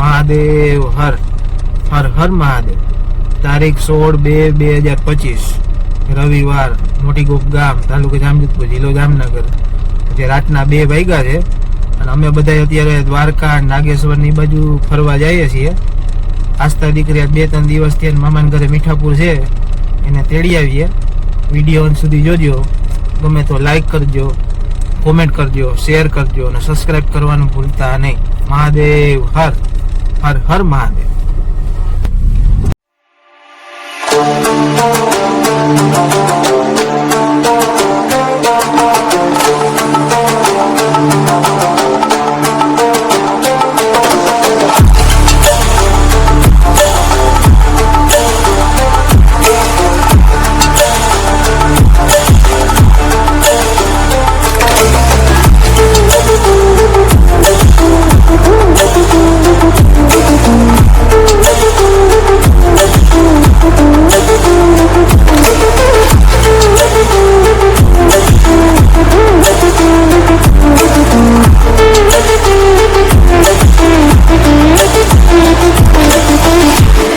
મહાદેવ હર હર હર મહાદેવ. તારીખ 16/2/2025 રવિવાર, મોટી ગોપ ગામ, તાલુકો જામજોધપુર, જિલ્લો જામનગર. જે રાતના 2 વાગ્યા છે અને અમે બધા અત્યારે દ્વારકા નાગેશ્વર ની બાજુ ફરવા જઈએ છીએ. આસ્તા દીકરી 2-3 દિવસથી મામાના ઘરે મીઠાપુર છે, એને તેડી આવીએ. વિડીયો અંત સુધી જોજો. ગમે તો લાઈક કરજો, કોમેન્ટ કરજો, શેર કરજો અને સબસ્ક્રાઇબ કરવાનું ભૂલતા નહીં. મહાદેવ હર હર હર મહાદેવ.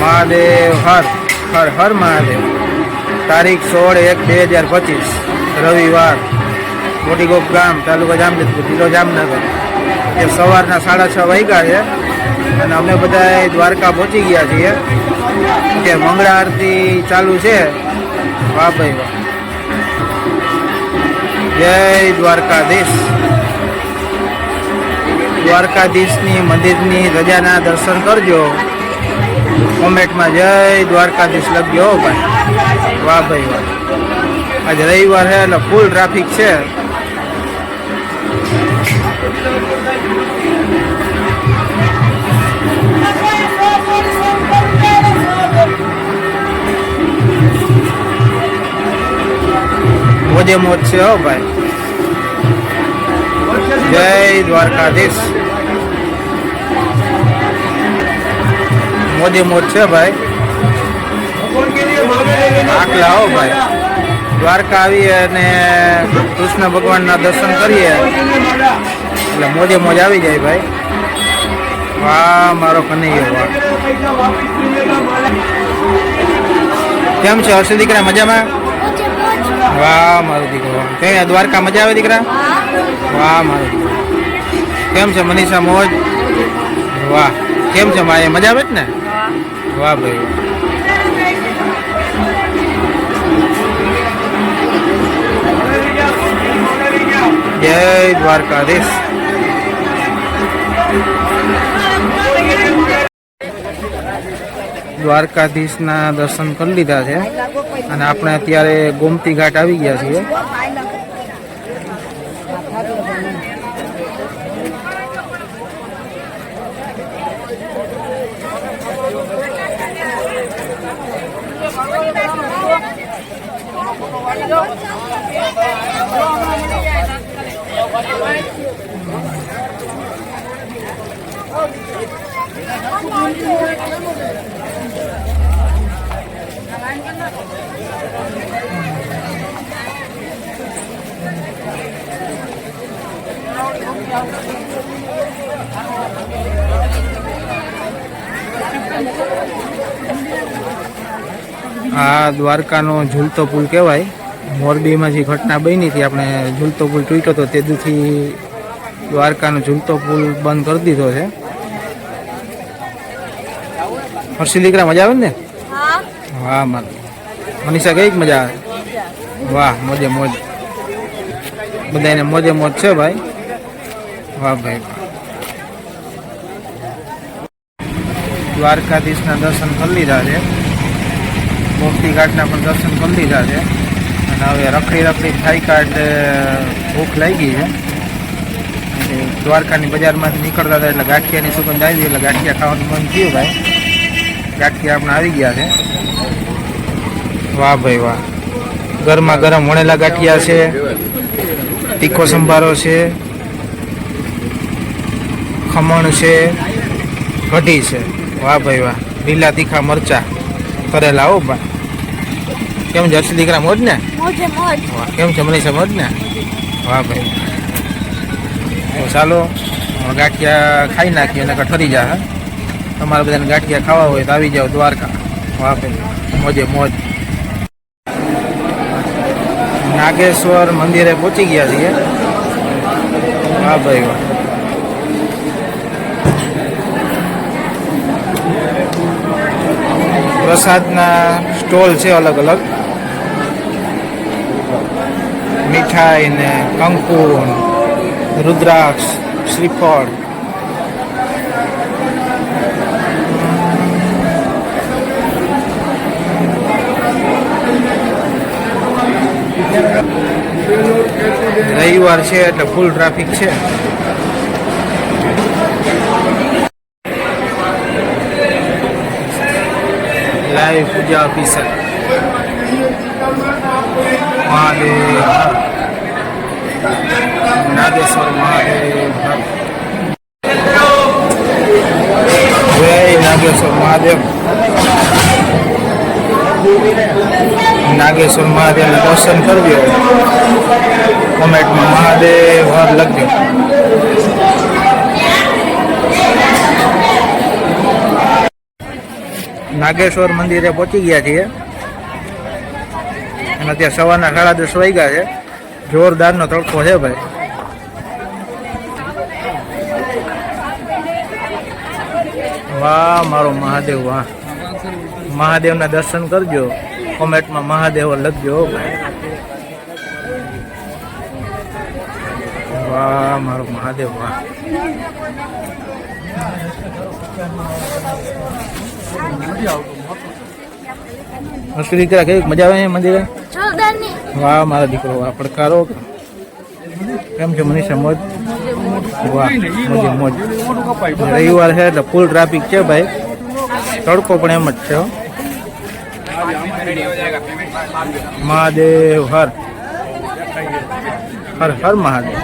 મહાદેવ હર હર હર મહાદેવ. તારીખ 16/1/2025 રવિવાર, મોટી ગોપ ગામ, તાલુકો જામજોધપુર, જિલ્લો જામનગર. એ સવારના 6:30 વાગ્યા છે અને અમે બધા દ્વારકા પહોંચી ગયા છીએ. જે મંગળા આરતી ચાલુ છે. વાહ ભાઈ વાહ. જય દ્વારકાધીશ. દ્વારકાધીશની મંદિરની રજાના દર્શન કરજો. કોમેન્ટમાં જય દ્વારકાધીશ લખજો ભાઈ. વાહ ભાઈ વાહ. આજે રવિવાર છે એટલે ફૂલ ટ્રાફિક છે. મોજે મોજ છે હો ભાઈ. જય દ્વારકાધીશ. મોજે મોજ છે ભાઈ. આટલા હો ભાઈ. દ્વારકા આવીએ અને કૃષ્ણ ભગવાનના દર્શન કરીએ એટલે મોજે મોજ આવી જાય ભાઈ. વાહ મારો કનૈયો વાહ. કેમ છે હર્ષ દીકરા, મજામાં? વાહ મારો દીકરો. કેમ દ્વારકા મજા આવે દીકરા? વાહ મારો દીકરો. કેમ છે મનીષા, મોજ? વાહ. કેમ છે મારે, મજા આવે જ ને? વાહ ભાઈ. જય દ્વારકાધીશ. દ્વારકાધીશના દર્શન કરી લીધા છે અને આપણે અત્યારે ગોમતી ઘાટ આવી ગયા છીએ. આ દ્વારકાનો ઝૂલતો પુલ કહેવાય. મોરબીમાં જે ઘટના બની હતી, આપણે ઝૂલતો પુલ તૂટ્યો હતો, તેથી દ્વારકાનો ઝૂલતો પુલ બંધ કરી દીધો છે. હર્ષી દીકરા મજા આવે ને? વાહ મારે મનીષા કઈ મજા આવે? વાહ મોજે મોજ. બધાને મોજે મોજ છે ભાઈ. વાહ ભાઈ. દ્વારકાધીશના દર્શન કરી લીધા છે. ગોમતી ઘાટના પણ દર્શન કરી લીધા છે અને હવે રખડી થાઈ કાઢ ભૂખ લાગી છે. દ્વારકાની બજારમાંથી નીકળતા હતા એટલે ગાંઠિયાની સુગંધ આવી એટલે ગાંઠિયા ખાવાનું મન થયું ભાઈ. ગાંઠિયા આપણે આવી ગયા છે. વાહ ભાઈ વાહ. ગરમા ગરમ વણેલા ગાંઠિયા છે, તીખો સંભારો છે, ખમણ છે, કઢી છે. વાહ ભાઈ વાહ. લીલા તીખા મરચા કરેલા હો ભાઈ. કેમ છે હર્ષ દીકરા, મોજ ને? કેમ છે મનીષા, મોજ ને? વાહ ભાઈ. તો ચાલો ગાંઠિયા ખાઈ નાખીએ અને ઠરી જા. તમારે બધાને ગાંઠિયા ખાવા હોય તો આવી જાઓ દ્વારકા, વાપે મોજે મોજ. નાગેશ્વર મંદિરે પહોંચી ગયા છીએ. હા ભાઈ વાહ. પ્રસાદના સ્ટોલ છે અલગ અલગ, મીઠાઈ ને કંકુ, રુદ્રાક્ષ, શ્રીફળ. રવિવાર છે એટલે ફૂલ ટ્રાફિક છે. લાઈવ પૂજા ઓફિસર મહાદેવ, નાગેશ્વર મહાદેવ, જય નાગેશ્વર મહાદેવ. નાગેશ્વર મહાદેવના દર્શન કરજો. કોમેન્ટમાં મહાદેવ હર લખજો. નાગેશ્વર મંદિરે પહોંચી ગયા છીએ અને ત્યાં સવારના 10:30 વાગ્યા છે. જોરદારનો તડકો છે ભાઈ. વાહ મારો મહાદેવ વાહ. મહાદેવના દર્શન કરજો. કોમેન્ટમાં મહાદેવ લખજો ભાઈ. વાહ મારો મહાદેવ વાહ. મુશ્કેલી કરા કેવી મજા આવે છે મંદિરે? વાહ મારો દીકરો વાહ. પડકારો કેમ છે મનીષા? મોજ વાહ, મોજે મોજ. રવિવાર છે એટલે ફૂલ ટ્રાફિક છે ભાઈ. તડકો પણ એમ જ છે. મહાદેવ હર હર હર મહાદેવ.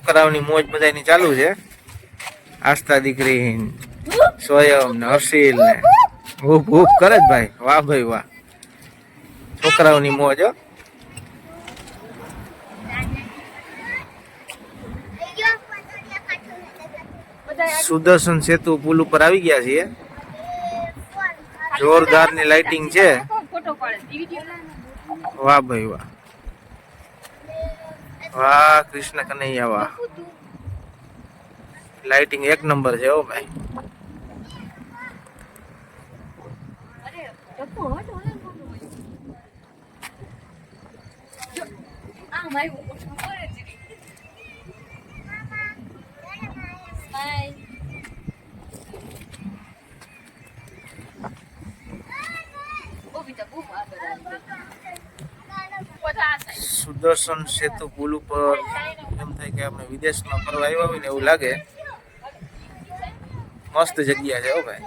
છોકરાઓની મોજ બધાની ચાલુ છે. આસ્થા દીકરી, સ્વયં ને હર્ષિલ ને હૂપ હૂપ કરે જ ભાઈ. વાહ ભાઈ વાહ, છોકરાઓની મોજ હો. સુદર્શન સેતુ પુલ ઉપર આવી ગયા છીએ. જોરદાર ની લાઇટિંગ છે. વાહ ભાઈ વાહ, વાહ કૃષ્ણ કનૈયા વાહ. લાઇટિંગ એક નંબર છે હો ભાઈ. સુદર્શન સેતુ પુલ ઉપર એમ થાય કે આપણે વિદેશમાં ફરવા આવ્યા હોય ને એવું લાગે. મસ્ત જગ્યા છે હો ભાઈ.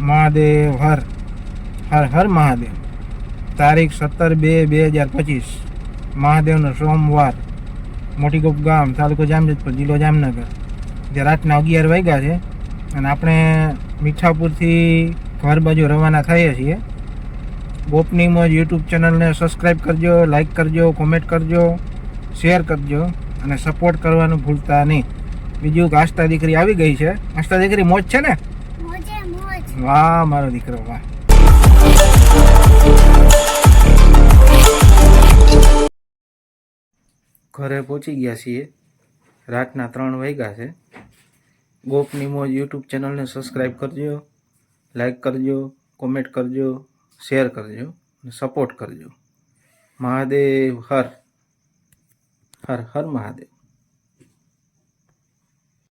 મહાદેવ હર હર હર મહાદેવ. તારીખ 17/2/2025 મહાદેવનો સોમવાર. મોટી ગોપ ગામ, તાલુકો જામજોધપુર, જિલ્લો જામનગર. જે રાતના 11 વાગ્યા છે અને આપણે મીઠાપુરથી ઘર બાજુ રવાના થઈએ છીએ. ગોપની મોજ યુટ્યુબ ચેનલને સબસ્ક્રાઈબ કરજો, લાઈક કરજો, કોમેન્ટ કરજો, શેર કરજો અને સપોર્ટ કરવાનું ભૂલતા નહીં. બીજું કે આસ્થા દીકરી આવી ગઈ છે. આસ્થા દીકરી મોજ છે ને? વાહ મારો દીકરો વાહ. ઘરે પહોંચી ગયા છીએ. રાતના 3 વાગ્યા છે. ગોપની મોજ યુટ્યુબ ચેનલને સબસ્ક્રાઈબ કરજો, લાઈક કરજો, કોમેન્ટ કરજો, શેર કરજો અને સપોર્ટ કરજો. મહાદેવ હર હર હર મહાદેવ.